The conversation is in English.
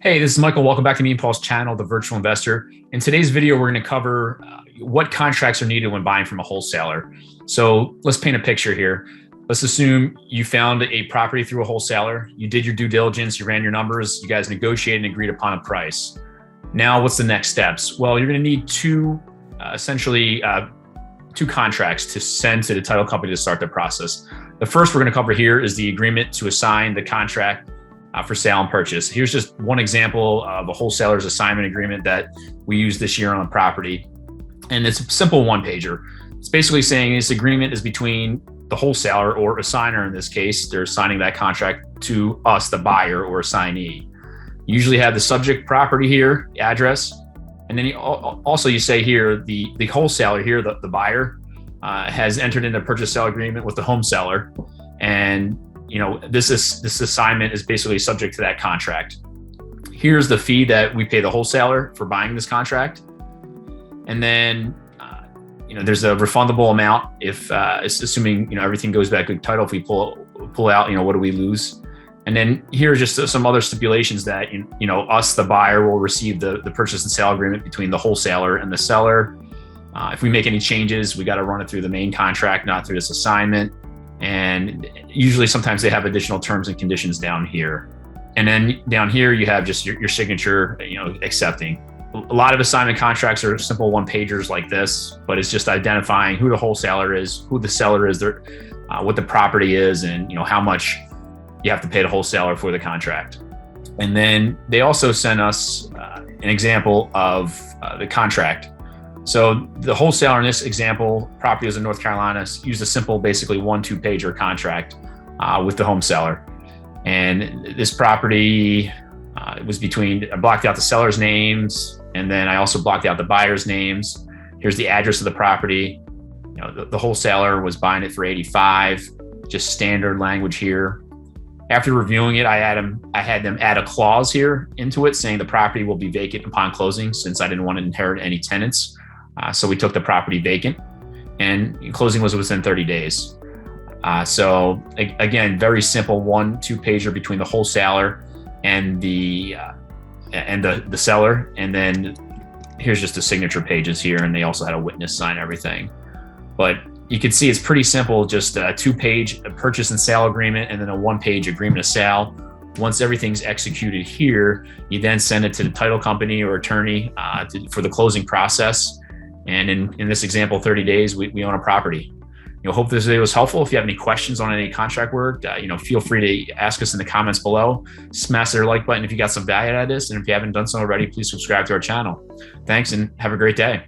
Hey, this is Michael. Welcome back to me and Paul's channel, The Virtual Investor. In today's video, we're going to cover what contracts are needed when buying from a wholesaler. So let's paint a picture here. Let's assume you found a property through a wholesaler. You did your due diligence, you ran your numbers, you guys negotiated and agreed upon a price. Now, what's the next steps? Well, you're going to need two contracts to send to the title company to start the process. The first we're going to cover here is the agreement to assign the contract for sale and purchase. Here's just one example of a wholesaler's assignment agreement that we used this year on a property. And it's a simple one pager. It's basically saying this agreement is between the wholesaler or assigner. In this case, they're assigning that contract to us, the buyer or assignee. You usually have the subject property here, the address. And then you say here, the wholesaler here, the buyer, has entered into a purchase sale agreement with the home seller. And this assignment is basically subject to that contract. Here's the fee that we pay the wholesaler for buying this contract. And then, there's a refundable amount if it's assuming, everything goes back good title. If we pull out, what do we lose? And then here are just some other stipulations that, us, the buyer, will receive the purchase and sale agreement between the wholesaler and the seller. If we make any changes, we got to run it through the main contract, not through this assignment. And usually sometimes they have additional terms and conditions down here. And then down here, you have just your signature, accepting. A lot of assignment contracts are simple one pagers like this, but it's just identifying who the wholesaler is, who the seller is, what the property is, and how much you have to pay the wholesaler for the contract. And then they also sent us an example of the contract. So the wholesaler in this example, property was in North Carolina, used a simple, basically 1-2 pager contract with the home seller. And this property was I blocked out the seller's names, and then I also blocked out the buyer's names. Here's the address of the property. The wholesaler was buying it for $85, just standard language here. After reviewing it, I had them add a clause here into it saying the property will be vacant upon closing, since I didn't want to inherit any tenants. So we took the property vacant, and closing was within 30 days. So again, very simple 1-2 pager between the wholesaler and the seller. And then here's just the signature pages here, and they also had a witness sign everything. But you can see it's pretty simple, just a 2-page purchase and sale agreement, and then a 1-page agreement of sale. Once everything's executed here, you then send it to the title company or attorney for the closing process. And in this example, 30 days, we own a property. Hope this video was helpful. If you have any questions on any contract work, feel free to ask us in the comments below. Smash the like button if you got some value out of this. And if you haven't done so already, please subscribe to our channel. Thanks and have a great day.